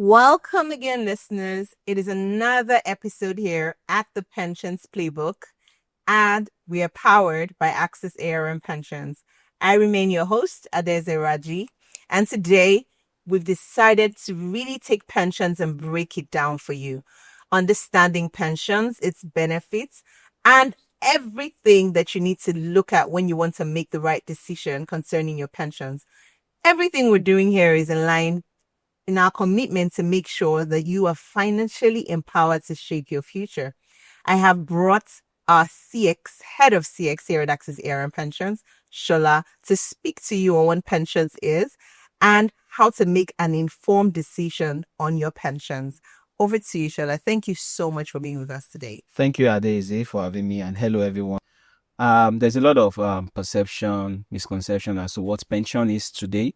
Welcome again, listeners. It is another episode here at the Pensions Playbook, and we are powered by Access ARM Pensions. I remain your host, Adeze Raji, and today we've decided to really take pensions and break it down for you, understanding pensions, its benefits, and everything that you need to look at when you want to make the right decision concerning your pensions. Everything we're doing here is in line in our commitment to make sure that you are financially empowered to shape your future. I have brought our head of CX here at Access ARM Pensions, Shola, to speak to you on what pensions is and how to make an informed decision on your pensions. Over to you, Shola. Thank you so much for being with us today. Thank you, Adeze, for having me, and hello, everyone. There's a lot of perception, misconception as to what pension is today,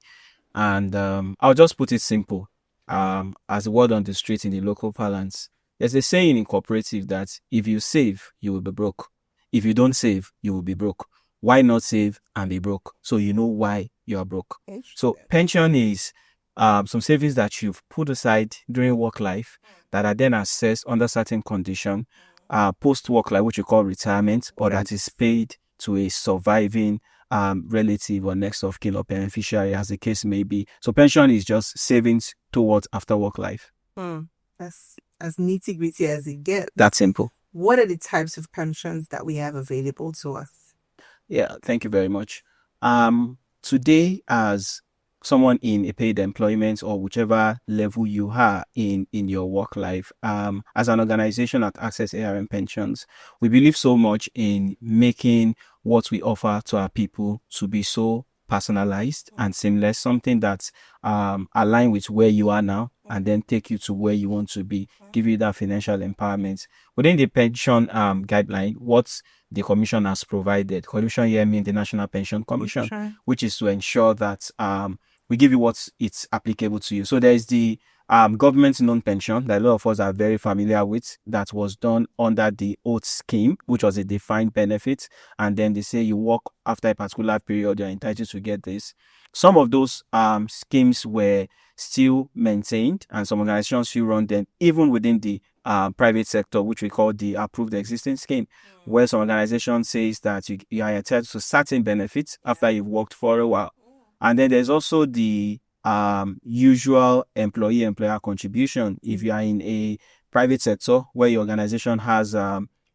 and I'll just put it simple. As a word on the street in the local parlance, there's a saying in cooperative that if you save, you will be broke. If you don't save, you will be broke. Why not save and be broke? So you know why you are broke. So pension is some savings that you've put aside during work life that are then assessed under certain condition, post-work life, which you call retirement, or that is paid to a surviving relative or next of kin or beneficiary, as the case may be. So pension is just savings towards after work life. That's as nitty-gritty as it gets. That's simple. What are the types of pensions that we have available to us? Yeah, thank you very much. Today, as someone in a paid employment or whichever level you are in your work life, as an organization at Access ARM Pensions, we believe so much in making what we offer to our people to be so personalized and seamless, something that's align with where you are now and then take you to where you want to be, give you that financial empowerment. Within the pension guideline, what the Commission has provided, Commission here means the National Pension Commission, which is to ensure that we give you what it's applicable to you. So there is the government non-pension that a lot of us are very familiar with, that was done under the old scheme, which was a defined benefit. And then they say you work after a particular period, you're entitled to get this. Some of those schemes were still maintained, and some organizations still run them, even within the private sector, which we call the approved existing scheme, where some organization says that you are entitled to certain benefits after you've worked for a while. And then there's also the usual employee-employer contribution. If you are in a private sector where your organization has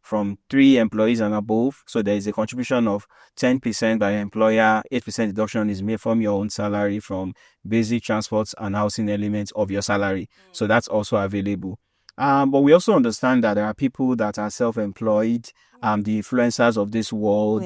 from 3 employees and above, so there is a contribution of 10% by employer, 8% deduction is made from your own salary, from basic transports and housing elements of your salary. So that's also available. But we also understand that there are people that are self-employed, the influencers of this world,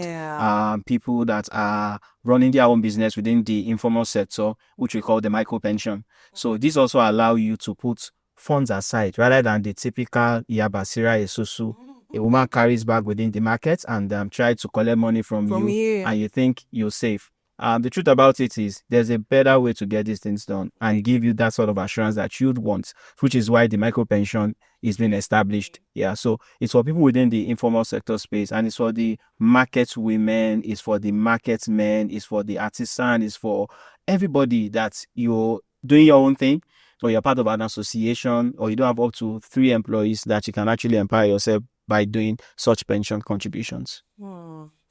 people that are running their own business within the informal sector, which we call the micro pension. So this also allow you to put funds aside rather than the typical Yabasira Esusu. A woman carries bag within the market and try to collect money from you, and you think you're safe. The truth about it is there's a better way to get these things done and give you that sort of assurance that you'd want, which is why the micro pension is being established. Yeah, so it's for people within the informal sector space, and it's for the market women, it's for the market men, it's for the artisan, it's for everybody that you're doing your own thing, or you're part of an association, or you don't have up to 3 employees, that you can actually empower yourself by doing such pension contributions.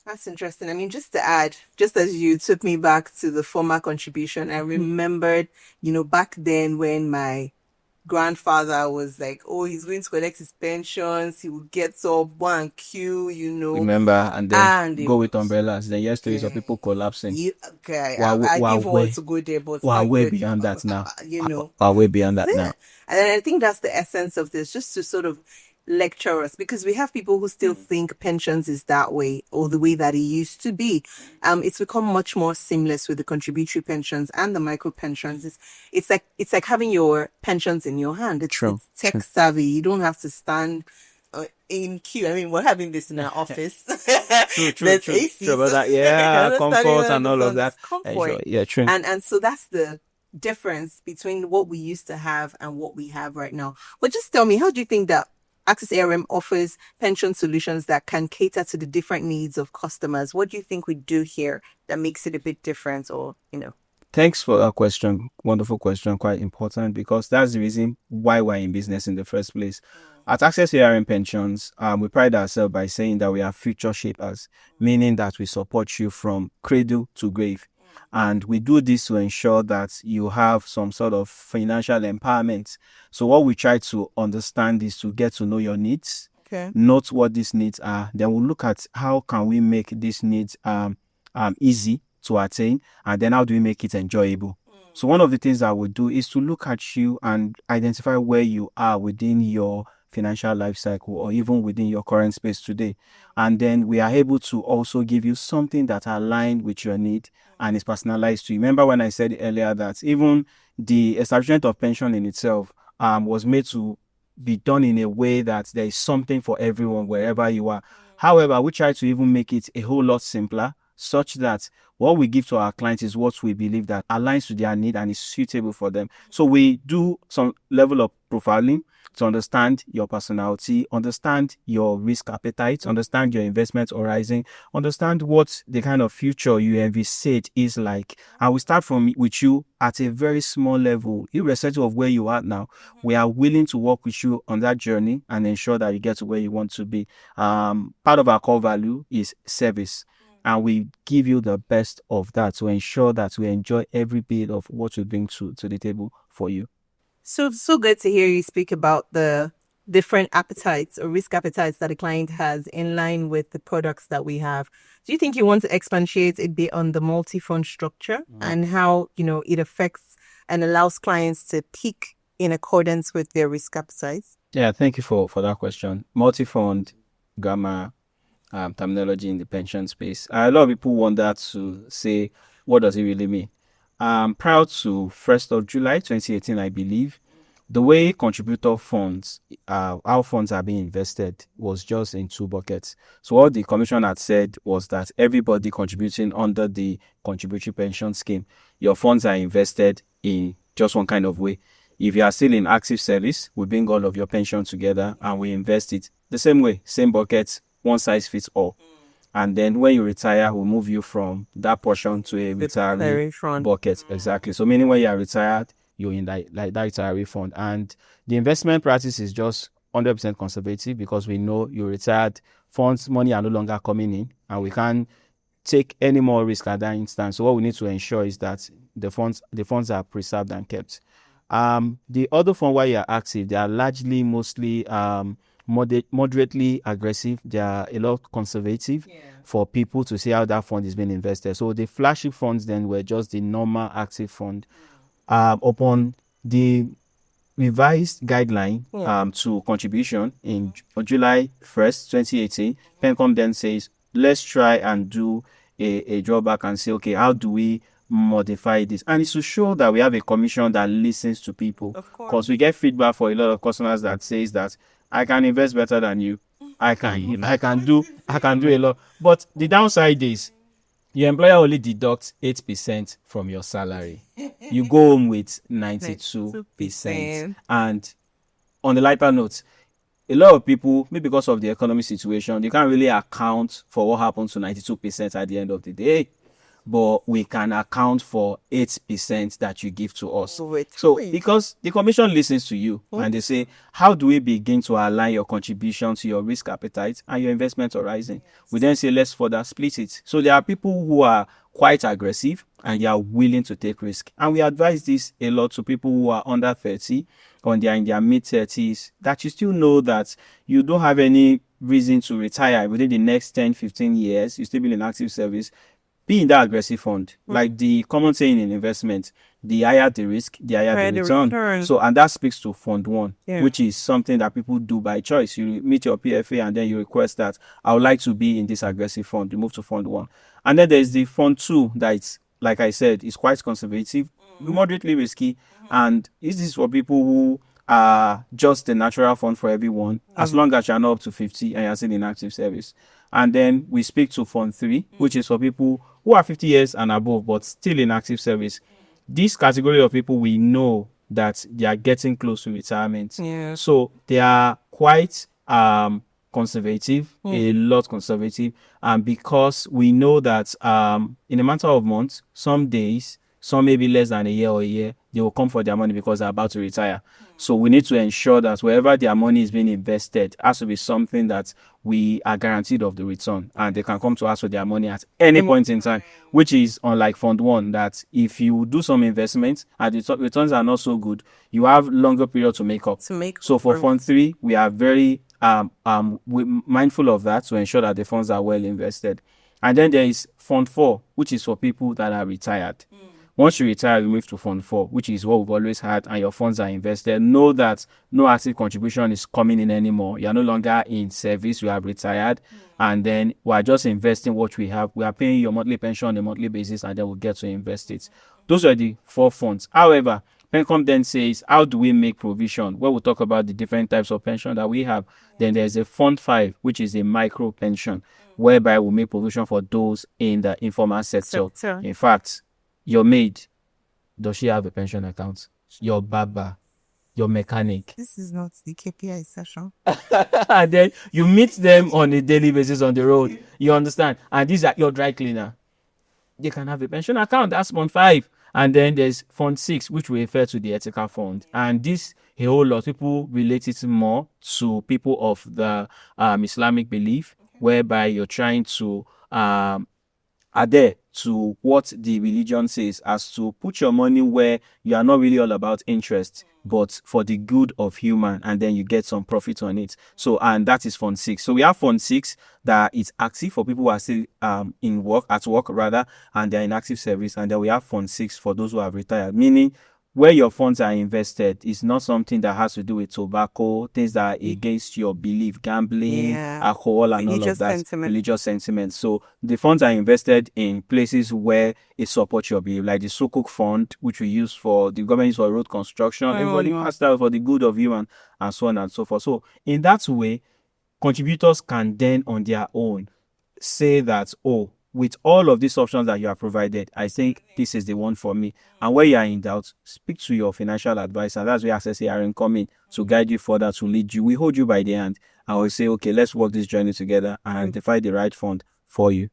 That's interesting. I mean, just to add, just as you took me back to the former contribution, I remembered, back then when my grandfather was like, oh, he's going to collect his pensions, he will get up, one queue, Remember, and then go with umbrellas. Then yes, stories of people collapsing. I give one to go there, but we're way beyond that now. We're way beyond that now. And I think that's the essence of this, just to sort of lecture us, because we have people who still think pensions is that way, or the way that it used to be. It's become much more seamless with the contributory pensions and the micro pensions. It's like having your pensions in your hand. It's tech savvy. You don't have to stand in queue. I mean, we're having this in our office. True about that. Yeah, comfort and all of that. Comfort. Yeah, true. And so that's the difference between what we used to have and what we have right now. But just tell me, how do you think that Access ARM offers pension solutions that can cater to the different needs of customers? What do you think we do here that makes it a bit different, or? Thanks for that question. Wonderful question. Quite important because that's the reason why we're in business in the first place. At Access ARM Pensions, we pride ourselves by saying that we are future shapers, meaning that we support you from cradle to grave. And we do this to ensure that you have some sort of financial empowerment. So what we try to understand is to get to know your needs, Okay. note what these needs are. Then we'll look at how can we make these needs easy to attain, and then how do we make it enjoyable. So one of the things that we do is to look at you and identify where you are within your financial life cycle or even within your current space today. And then we are able to also give you something that aligns with your need and is personalized to you. Remember when I said earlier that even the establishment of pension in itself was made to be done in a way that there is something for everyone wherever you are. However, we try to even make it a whole lot simpler such that what we give to our clients is what we believe that aligns to their need and is suitable for them. So we do some level of profiling to understand your personality, understand your risk appetite, understand your investment horizon, understand what the kind of future you envisage is like. And we start from with you at a very small level, irrespective of where you are now. We are willing to work with you on that journey and ensure that you get to where you want to be. Part of our core value is service. And we give you the best of that to ensure that we enjoy every bit of what we bring to the table for you. So good to hear you speak about the different appetites or risk appetites that a client has in line with the products that we have. Do you think you want to expatiate a bit on the multi-fund structure and how, it affects and allows clients to pick in accordance with their risk appetites? Yeah, thank you for that question. Multi-fund grammar terminology in the pension space. A lot of people wonder to say, what does it really mean? Prior to 1st of July 2018, I believe, the way contributor funds, how funds are being invested was just in two buckets. So what the commission had said was that everybody contributing under the contributory pension scheme, your funds are invested in just one kind of way. If you are still in active service, we bring all of your pension together and we invest it the same way, same bucket, one size fits all. And then when you retire, we'll move you from that portion to a retiree bucket. Exactly. So meaning when you are retired, you're in that retiree fund. And the investment practice is just 100% conservative because we know you're retired, funds, money are no longer coming in, and we can't take any more risk at that instance. So what we need to ensure is that the funds are preserved and kept. The other fund where you're active, they are mostly moderately aggressive. They are a lot conservative for people to see how that fund is being invested. So the flagship funds then were just the normal active fund. Upon the revised guideline to contribution on July 1st, 2018, PENCOM then says, let's try and do a drawback and say, okay, how do we modify this? And it's to show that we have a commission that listens to people. Of course. Because we get feedback for a lot of customers that says that I can invest better than you. I can do a lot. But the downside is your employer only deducts 8% from your salary. You go home with 92%. And on the lighter note, a lot of people, maybe because of the economic situation, they can't really account for what happens to 92% at the end of the day. But we can account for 8% that you give to us. So because the commission listens to you and they say, how do we begin to align your contribution to your risk appetite and your investment horizon? We then say, let's further split it. So there are people who are quite aggressive and they are willing to take risk. And we advise this a lot to people who are under 30 or they are in their mid-30s, that you still know that you don't have any reason to retire within the next 10, 15 years. You still be in active service. Be in that aggressive fund. Like the common saying in investment, the higher the risk, the higher the return. So, and that speaks to fund one, which is something that people do by choice. You meet your PFA and then you request that I would like to be in this aggressive fund. You move to fund one. And then there's the fund two that it's, like I said, is quite conservative, moderately risky. And this is for people who are just the natural fund for everyone, as long as you're not up to 50 and you're still in active service. And then we speak to fund three, which is for people who are 50 years and above, but still in active service. This category of people, we know that they are getting close to retirement. So they are quite conservative, a lot conservative. And because we know that in a matter of months, some days, some maybe less than a year or a year, they will come for their money because they're about to retire. So we need to ensure that wherever their money is being invested has to be something that we are guaranteed of the return, and they can come to us for their money at any point in time, which is unlike Fund One, that if you do some investments and the returns are not so good, you have longer period to make up. So for Fund Three, we are very mindful of that to ensure that the funds are well invested. And then there is Fund Four, which is for people that are retired. Once you retire, you move to Fund 4, which is what we've always had, and your funds are invested. Know that no active contribution is coming in anymore. You are no longer in service, you have retired, and then we are just investing what we have. We are paying your monthly pension on a monthly basis, and then we'll get to invest it. Those are the 4 funds. However, Pencom then says, how do we make provision? Well, we'll talk about the different types of pension that we have. Then there's a Fund 5, which is a micro pension, whereby we make provision for those in the informal sector. In fact, your maid, does she have a pension account? Your barber, your mechanic. This is not the KPI session. And then you meet them on a daily basis on the road. You understand? And these are your dry cleaner. They can have a pension account. That's Fund 5. And then there's Fund 6, which we refer to the ethical fund. And this, a whole lot of people relate it more to people of the Islamic belief, whereby you're trying to adhere to what the religion says, as to put your money where you are not really all about interest, but for the good of human, and then you get some profit on it. So, and that is Fund 6. So we have Fund 6 that is active for people who are still at work rather, and they're in active service. And then we have Fund 6 for those who have retired, meaning where your funds are invested is not something that has to do with tobacco, things that are against your belief, gambling, alcohol, and all of that, religious sentiment. So the funds are invested in places where it supports your belief, like the Sukuk Fund, which we use for the government, for road construction. Everybody has that for the good of human, and so on and so forth. So in that way, contributors can then on their own say that, oh, with all of these options that you have provided, I think this is the one for me. And where you are in doubt, speak to your financial advisor. That's where Access ARN come in to guide you further, to lead you. We hold you by the hand and we'll say, okay, let's work this journey together and identify the right fund for you.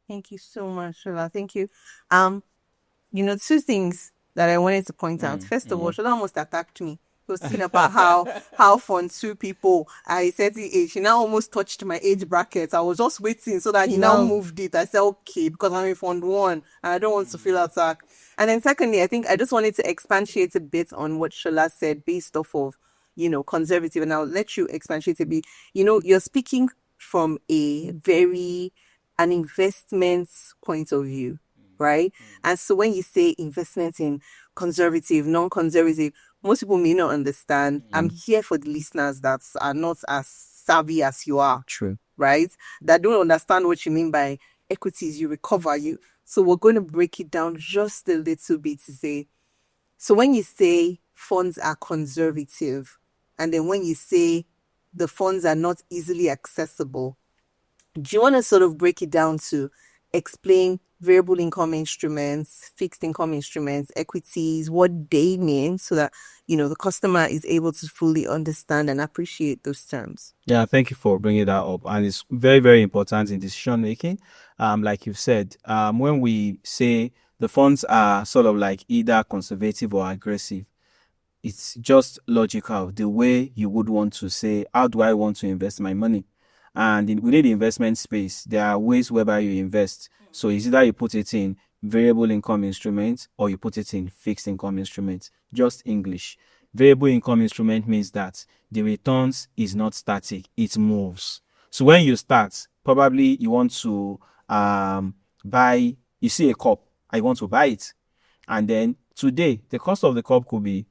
Thank you so much, Shola. Thank you. Two things that I wanted to point out. First of all, Shola almost attacked me. He was talking about how Fund 2 people are a certain age. He now almost touched my age bracket. I was just waiting so that he now moved it. I said, okay, because I'm in Fund 1 and I don't want to feel attacked. And then secondly, I think I just wanted to expatiate a bit on what Shola said based off of, conservative. And I'll let you expatiate a bit. You're speaking from an investment point of view, right? And so when you say investment in conservative, non-conservative, most people may not understand. I'm here for the listeners that are not as savvy as you are. True. Right? That don't understand what you mean by equities, you recover. So we're going to break it down just a little bit to say, so when you say funds are conservative, and then when you say the funds are not easily accessible, do you want to sort of break it down to explain variable income instruments, fixed income instruments, equities, what they mean, so that the customer is able to fully understand and appreciate those terms? Yeah, thank you for bringing that up, and it's very, very important in decision making. Like you've said, when we say the funds are sort of like either conservative or aggressive, it's just logical the way you would want to say, how do I want to invest my money? And within the investment space, there are ways whereby you invest. So it's either you put it in variable income instruments or you put it in fixed income instruments. Just English. Variable income instrument means that the returns is not static, it moves. So when you start, probably you want to buy, you see a cup, I want to buy it. And then today, the cost of the cup could be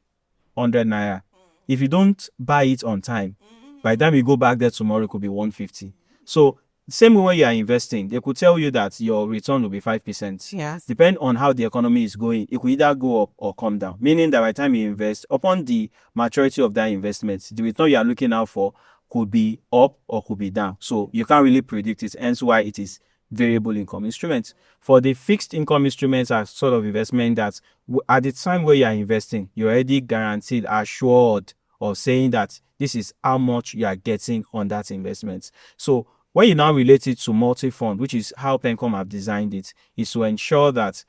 100 naira. If you don't buy it on time, by the time you go back there tomorrow, it could be 150. So same way when you are investing, they could tell you that your return will be 5%. Yes. Depending on how the economy is going, it could either go up or come down. Meaning that by the time you invest, upon the maturity of that investment, the return you are looking out for could be up or could be down. So you can't really predict it, hence why it is variable income instruments. For the fixed income instruments are sort of investment that at the time where you are investing, you're already guaranteed, assured of saying that this is how much you are getting on that investment. So when you now relate it to multi-fund, which is how Pencom have designed it, is to ensure that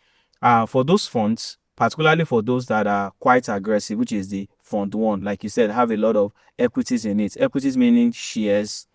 for those funds, particularly for those that are quite aggressive, which is the fund one, like you said, have a lot of equities in it. Equities meaning shares,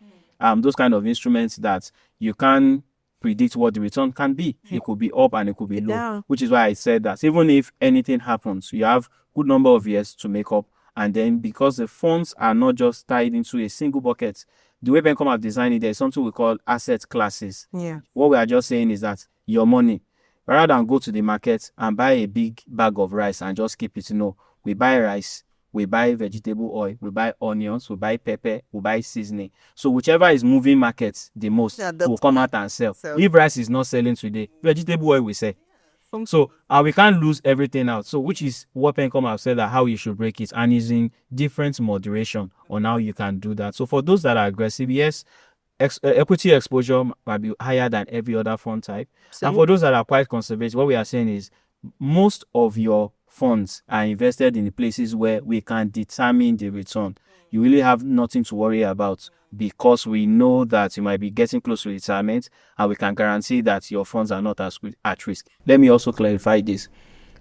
those kind of instruments that you can predict what the return can be. It could be up and it could be low, down. which is why I said that even if anything happens, you have good number of years to make up. And then because the funds are not just tied into a single bucket, the way Bencom have designed it, there's something we call asset classes. Yeah. What we are just saying is that your money, rather than go to the market and buy a big bag of rice and just keep it, we buy rice, we buy vegetable oil, we buy onions, we buy pepper, we buy seasoning. So whichever is moving markets the most, Yeah, will come out and sell. So- If rice is not selling today, vegetable oil will sell. So we can't lose everything out. So which is what Pencom have said that how you should break it, and is in different moderation on how you can do that. So for those that are aggressive, yes, equity exposure might be higher than every other fund type. And for those that are quite conservative, what we are saying is most of your funds are invested in the places where we can determine the return. You really have nothing to worry about, because we know that you might be getting close to retirement and we can guarantee that your funds are not at risk. Let me also clarify this.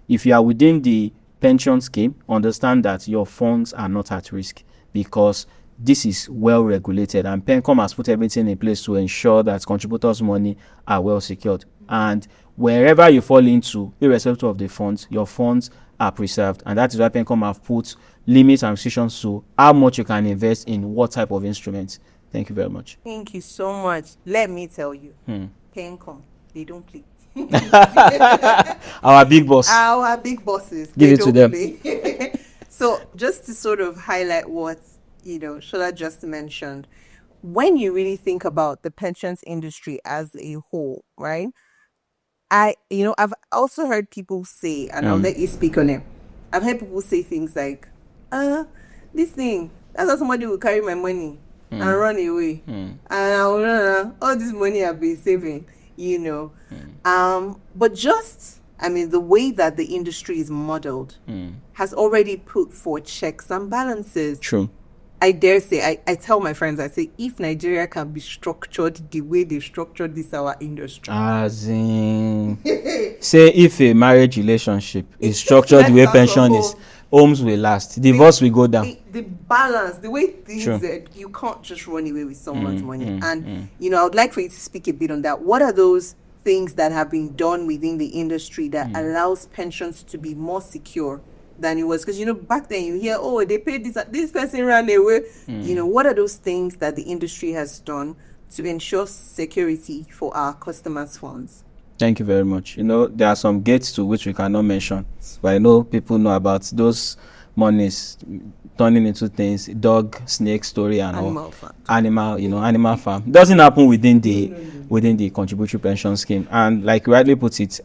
If you are within the pension scheme, understand that your funds are not at risk, because this is well regulated, and PENCOM has put everything in place to ensure that contributors' money are well secured. And wherever you fall into, irrespective of the funds, your funds are preserved. And that is why PENCOM have put limits and restrictions to how much you can invest in what type of instruments. Thank you very much. Thank you so much. Let me tell you, Pencom, they don't play. Our big boss. Our big bosses. Give it to them. Play. So just to sort of highlight what, Shola just mentioned, when you really think about the pensions industry as a whole, right? I've also heard people say, and I'll let you speak on it. I've heard people say things like, this thing, that's how somebody will carry my money and run away. And I'll run, all this money I've been saving, But the way that the industry is modeled has already put forth checks and balances. True. I dare say, I tell my friends, I say, if Nigeria can be structured the way they structured this our industry. As in, say if a marriage relationship is structured the way pension is, homes will last, divorce will go down. The balance, the way things are, you can't just run away with someone's money. And, I would like for you to speak a bit on that. What are those things that have been done within the industry that allows pensions to be more secure than it was? Because back then you hear, they paid this person ran away. What are those things that the industry has done to ensure security for our customers' funds? Thank you very much. There are some gates to which we cannot mention, but I know people know about those monies turning into things, dog, snake story, and animal farm. Animal farm. It doesn't happen within the contributory pension scheme. And like you rightly put it,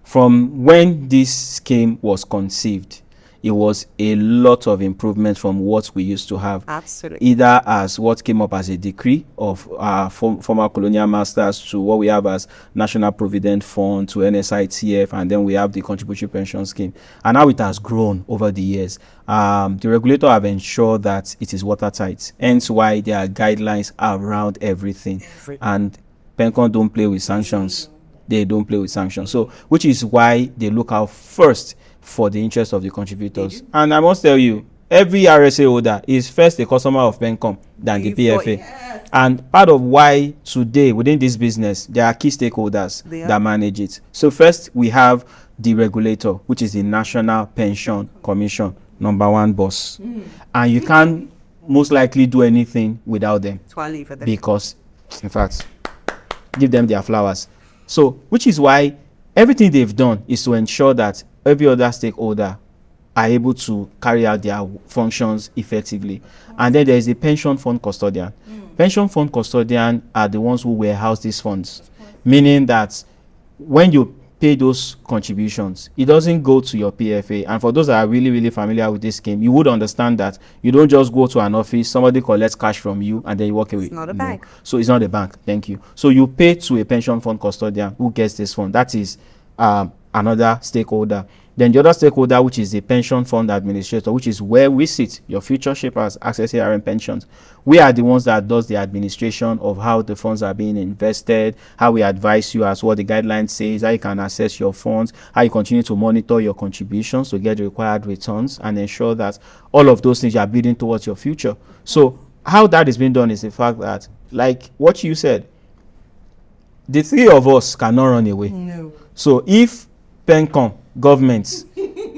from when this scheme was conceived, it was a lot of improvement from what we used to have. Absolutely. Either as what came up as a decree of former colonial masters, to what we have as National Provident Fund, to NSITF, and then we have the contributory pension scheme. And how it has grown over the years. The regulator have ensured that it is watertight. Hence why there are guidelines around everything. And PENCON don't play with sanctions. They don't play with sanctions. So, which is why they look out first for the interest of the contributors. And I must tell you, every RSA holder is first a customer of PENCOM than the PFA. Yes. And part of why today within this business, there are key stakeholders that manage it. So first we have the regulator, which is the National Pension Commission, number one boss. And you can't most likely do anything without them. Because, in fact, give them their flowers. So, which is why everything they've done is to ensure that every other stakeholder are able to carry out their functions effectively. And then there is the pension fund custodian. Pension fund custodian are the ones who warehouse these funds, meaning that when you pay those contributions, it doesn't go to your PFA. And for those that are really, really familiar with this scheme, you would understand that you don't just go to an office, somebody collects cash from you, and then you walk away. It's not a bank. So it's not a bank. Thank you. So you pay to a pension fund custodian who gets this fund. That is another stakeholder. Then the other stakeholder, which is the pension fund administrator, which is where we sit, your future shapers, Access ARM Pensions. We are the ones that does the administration of how the funds are being invested, how we advise you as what the guidelines says, how you can access your funds, how you continue to monitor your contributions to get the required returns and ensure that all of those things you are building towards your future. So how that is being done is the fact that, like what you said, the three of us cannot run away. No. So if PENCOM, government,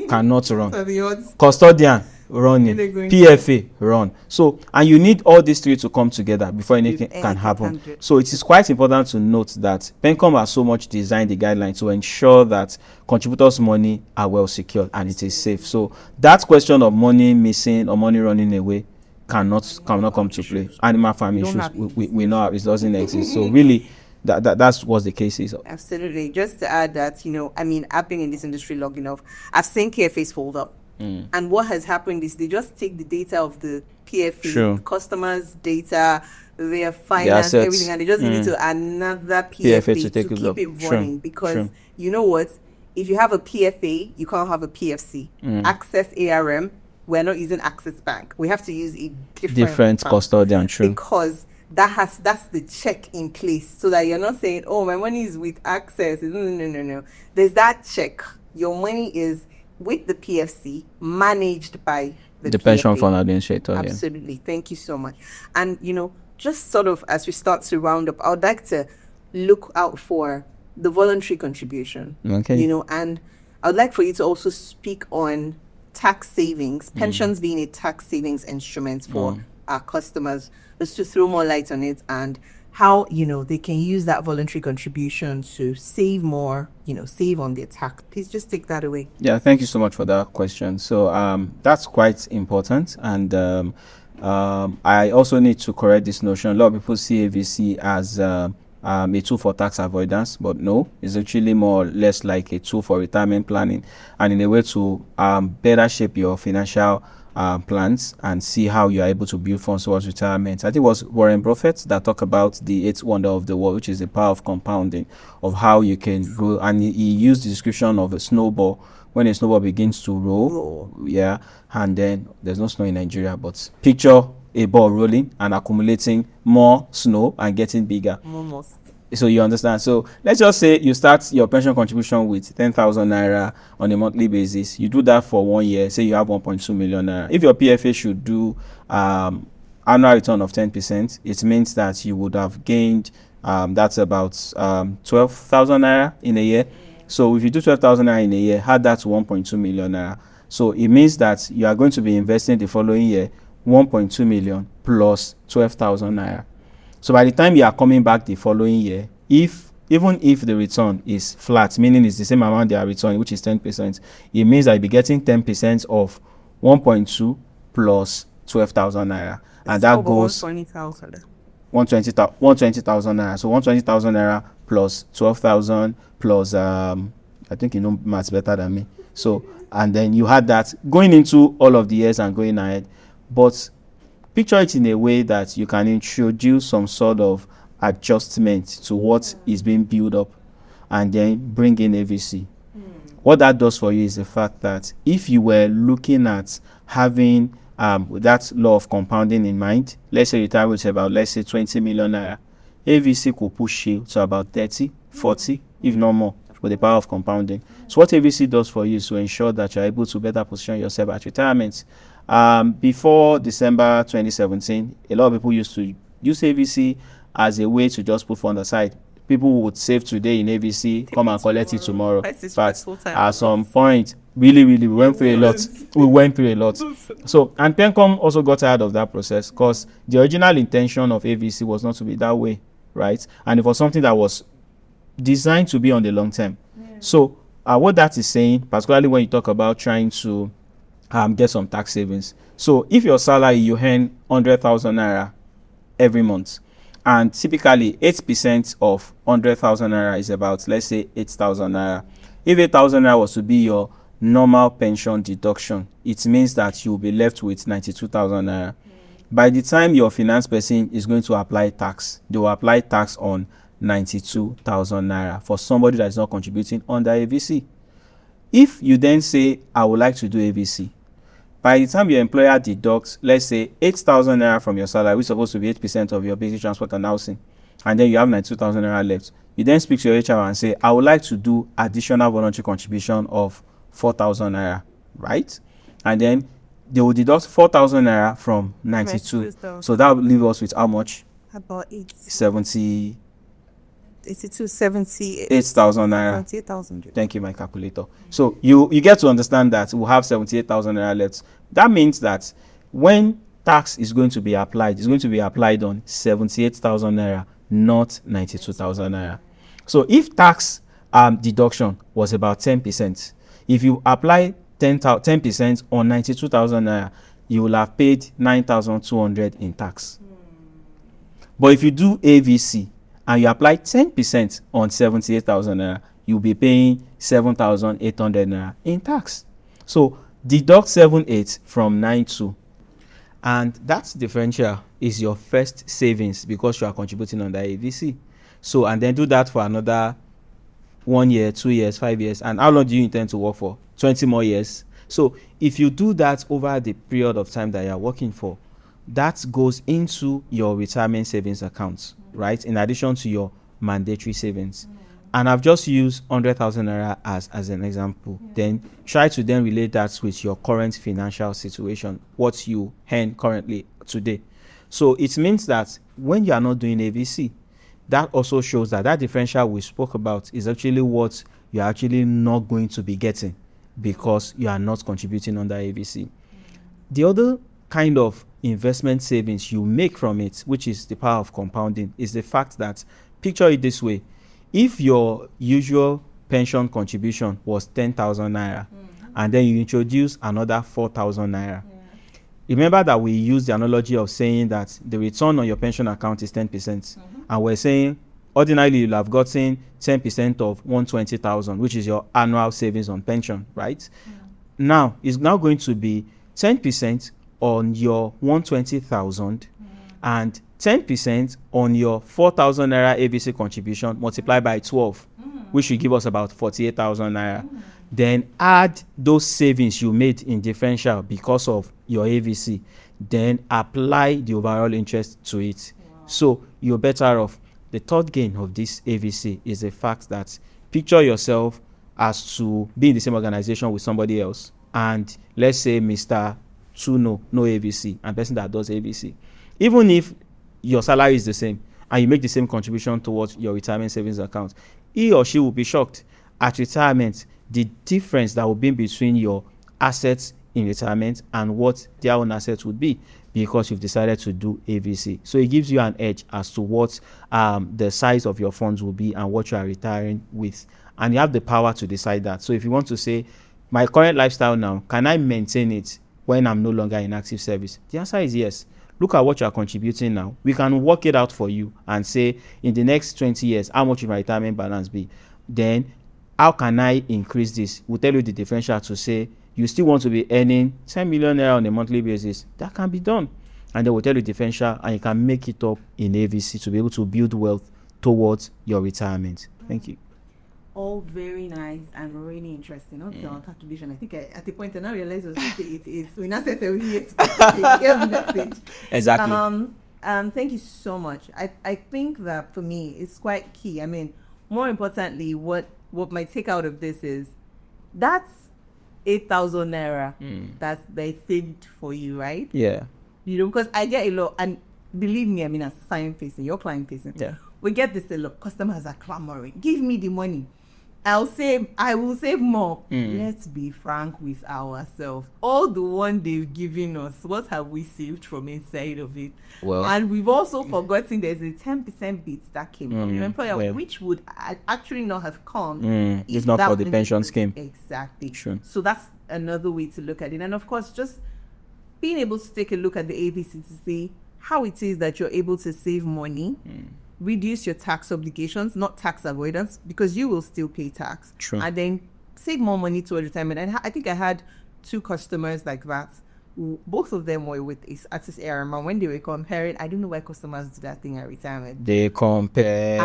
cannot run, So the odds. custodian running, They're going PFA run. So, and you need all these three to come together before anything can happen. So it is quite important to note that PENCOM has so much designed the guidelines to ensure that contributors' money are well secured and it is safe. So that question of money missing or money running away cannot come to play. Animal farm issues, we know it doesn't exist. So really, that's what the case is. Absolutely. Just to add that, I mean, I've been in this industry long enough. I've seen KFAs fold up. And what has happened is they just take the data of the PFA, Sure. customers' data, their finance, everything, and they just give it to another PFA to keep up. it Sure. running. Because Sure. you know what? If you have a PFA, you can't have a PFC. Access ARM, we're not using Access Bank. We have to use a Different bank custodian, true. because that's the check in place, so that you're not saying, oh, my money is with Access. No. There's that check. Your money is with the PFC, managed by the pension PFA. fund administrator. Absolutely. Thank you so much. And just sort of as we start to round up, I would like to look out for the voluntary contribution. Okay. And I would like for you to also speak on tax savings, pensions being a tax savings instrument for our customers, just to throw more light on it and how they can use that voluntary contribution to save more, save on their tax. Please just take that away. Yeah, thank you so much for that question. So that's quite important, and I also need to correct this notion. A lot of people see AVC as a tool for tax avoidance, but no, it's actually more or less like a tool for retirement planning, and in a way to better shape your financial plans and see how you are able to build funds towards retirement. I think it was Warren Buffett that talked about the eighth wonder of the world, which is the power of compounding, of how you can grow. And he used the description of a snowball. When a snowball begins to roll, yeah, and then there's no snow in Nigeria, but picture a ball rolling and accumulating more snow and getting bigger. Almost. So you understand. So let's just say you start your pension contribution with 10,000 naira on a monthly basis. You do that for 1 year. Say you have 1.2 million naira. If your PFA should do annual return of 10%, it means that you would have gained that's about 12,000 naira in a year. So if you do 12,000 naira in a year, add that to 1.2 million naira. So it means that you are going to be investing the following year 1.2 million plus 12,000 naira. So by the time you are coming back the following year, even if the return is flat, meaning it's the same amount they are returning, which is 10%, it means that you'll be getting 10% of 1.2 plus 12,000 naira. And that goes 120,000 naira. So 120,000 naira plus 12,000 plus I think you know maths better than me. So and then you had that going into all of the years and going ahead. But picture it in a way that you can introduce some sort of adjustment to what is being built up and then bring in AVC. What that does for you is the fact that if you were looking at having that law of compounding in mind, let's say retire with about, let's say 20 million naira, AVC could push you to about 30, 40, if not more, with the power of compounding. So what AVC does for you is to ensure that you're able to better position yourself at retirement. Before December 2017, a lot of people used to use AVC as a way to just put funds aside. People would save today in AVC, come and collect it tomorrow. But at some point, really, we went through a lot. We went through a lot. So, and PENCOM also got tired of that process because the original intention of AVC was not to be that way, right? And it was something that was designed to be on the long term. So, what that is saying, particularly when you talk about trying to get some tax savings. So if your salary, you earn 100,000 naira every month, and typically 8% of 100,000 naira is about, let's say, 8,000 naira. If 8,000 naira was to be your normal pension deduction, it means that you'll be left with 92,000 naira. By the time your finance person is going to apply tax, they will apply tax on 92,000 naira for somebody that is not contributing under AVC. If you then say, I would like to do AVC, by the time your employer deducts, let's say 8,000 naira from your salary, which is supposed to be 8% of your basic transport and housing, and then you have 92,000 naira left, you then speak to your HR and say, I would like to do additional voluntary contribution of 4,000 naira, right? And then they will deduct 4,000 naira from 92. So that will leave us with how much? About 70. 82, 70, 8,000 naira. 78,000. Thank you, my calculator. So you get to understand that we'll have 78,000 naira left. That means that when tax is going to be applied, it's going to be applied on 78,000 naira, not 92,000 naira. So if tax deduction was about 10%, if you apply 10% on 92,000 naira, you will have paid 9,200 in tax. But if you do AVC and you apply 10% on 78,000 naira, you'll be paying 7,800 naira in tax. So deduct 7,800 from 9,200, and that differential is your first savings because you are contributing under AVC. So, and then do that for another 1 year, 2 years, 5 years. And how long do you intend to work for? 20 more years. So if you do that over the period of time that you are working for, that goes into your retirement savings account, right? In addition to your mandatory savings. And I've just used 100,000 naira as an example. Then try to then relate that with your current financial situation, what you earn currently today. So it means that when you are not doing AVC, that also shows that that differential we spoke about is actually what you're actually not going to be getting because you are not contributing under AVC. The other kind of investment savings you make from it, which is the power of compounding, is the fact that, picture it this way, if your usual pension contribution was 10,000 naira and then you introduce another 4,000 naira, remember that we use the analogy of saying that the return on your pension account is 10%, and we're saying ordinarily you'll have gotten 10% of 120,000, which is your annual savings on pension, right? Now it's now going to be 10% on your 120,000 and 10% on your 4,000 naira AVC contribution multiplied by 12, which will give us about 48,000 naira. Then add those savings you made in differential because of your AVC, then apply the overall interest to it. So you're better off. The third gain of this AVC is the fact that, picture yourself as to be in the same organization with somebody else, and let's say Mr. Tuno, no AVC, and person that does AVC. Even if your salary is the same and you make the same contribution towards your retirement savings account, he or she will be shocked at retirement the difference that will be between your assets in retirement and what their own assets would be, because you've decided to do AVC. So it gives you an edge as to what the size of your funds will be and what you are retiring with, and you have the power to decide that. So if you want to say, my current lifestyle now, can I maintain it when I'm no longer in active service? The answer is yes. Look at what you are contributing now. We can work it out for you and say, in the next 20 years, how much will my retirement balance be? Then how can I increase this? We'll tell you the differential to say, you still want to be earning 10 million naira on a monthly basis. That can be done. And then we'll tell you the differential, and you can make it up in AVC to be able to build wealth towards your retirement. Thank you. All very nice and really interesting. Okay, on calculation, I think at the point I now realize it is. We now said message. Exactly. Thank you so much. I think that for me it's quite key. I mean, more importantly, what my take out of this is that's 8,000 naira that they saved for you, right? Yeah. You know, because I get a lot, and believe me, I mean, as client facing, your client facing, Yeah. we get this a lot. Customers are clamoring, give me the money. I will save more. Let's be frank with ourselves. All the one they've given us, what have we saved from inside of it? Well, And we've also forgotten there's a 10% bit that came from your employer, well. which would actually not have come if not that for the was- pension scheme. Exactly. Sure. So that's another way to look at it. And of course, just being able to take a look at the ABC to see how it is that you're able to save money, reduce your tax obligations, not tax avoidance, because you will still pay tax. True. And then save more money towards retirement. And I think I had 2 customers like that. Both of them were with Artist ARM, and when they were comparing, I don't know why customers do that thing at retirement. They compare.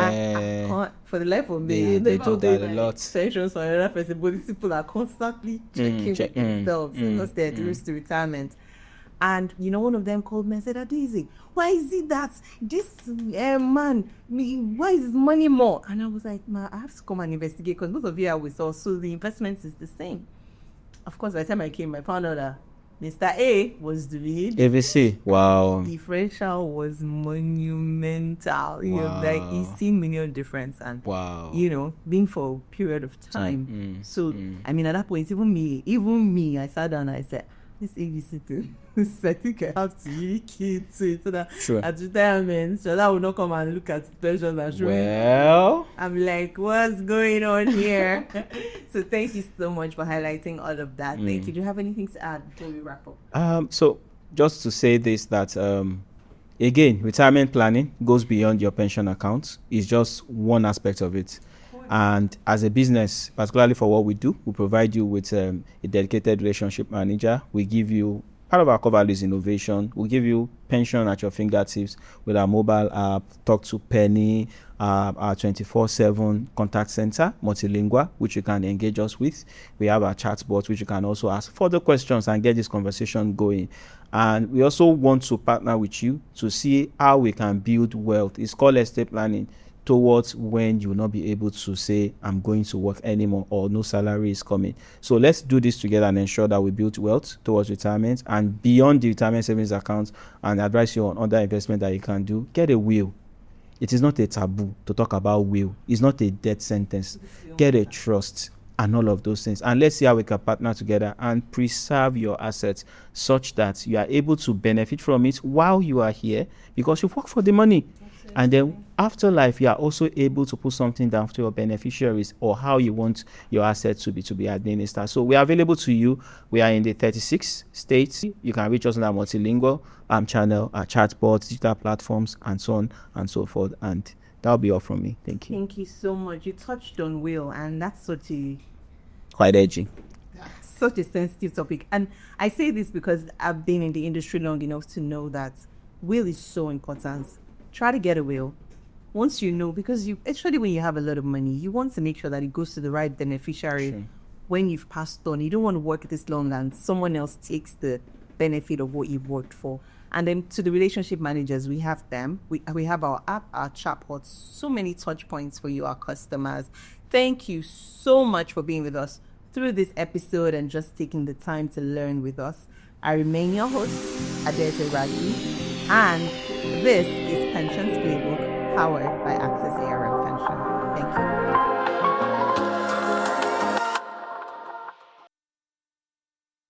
for the life of me, They do that a lot. Sessions for another person, but these people are constantly checking themselves because they're close to retirement. And one of them called me and said, Adeze, why is it that this man, why is his money more? And I was like, I have to come and investigate because both of you are with us, so the investment is the same. Of course, by the time I came, I found out that Mr. A was the lead. AVC, wow. Differential was monumental. Like he's seen million difference, and being for a period of time. I mean, at that point, even me, I sat down and I said, this ABC thing, I think I have to really key to it so that at retirement, so that will not come and look at the pension and show me. I'm like, what's going on here? So thank you so much for highlighting all of that. Thank you. Do you have anything to add before we wrap up? So just to say this, that again, retirement planning goes beyond your pension account. It's just one aspect of it. And as a business, particularly for what we do, we provide you with a dedicated relationship manager. We give you, part of our core value is innovation. We'll give you pension at your fingertips with our mobile app, Talk to Penny, our 24/7 contact center, multilingual, which you can engage us with. We have our chatbot, which you can also ask further questions and get this conversation going. And we also want to partner with you to see how we can build wealth. It's called estate planning, towards when you will not be able to say, I'm going to work anymore, or no salary is coming. So let's do this together and ensure that we build wealth towards retirement and beyond the retirement savings account, and advise you on other investment that you can do. Get a will. It is not a taboo to talk about will. It's not a death sentence. Get a trust and all of those things. And let's see how we can partner together and preserve your assets such that you are able to benefit from it while you are here, because you've worked for the money. And then after life, you are also able to put something down to your beneficiaries, or how you want your assets to be administered. So we are available to you. We are in the 36 states. You can reach us on our multilingual channel, our chatbots, digital platforms, and so on and so forth. And that'll be all from me. Thank you. Thank you so much. You touched on will, and that's quite edgy. Such a sensitive topic. And I say this because I've been in the industry long enough to know that will is so important. Try to get a will. Once you know, because especially when you have a lot of money, you want to make sure that it goes to the right beneficiary when you've passed on. You don't want to work this long and someone else takes the benefit of what you've worked for. And then to the relationship managers, we have them. We have our app, our chatbots, so many touch points for you, our customers. Thank you so much for being with us through this episode and just taking the time to learn with us. I remain your host, Adeze Raghi, and this is Pensions Playbook, powered by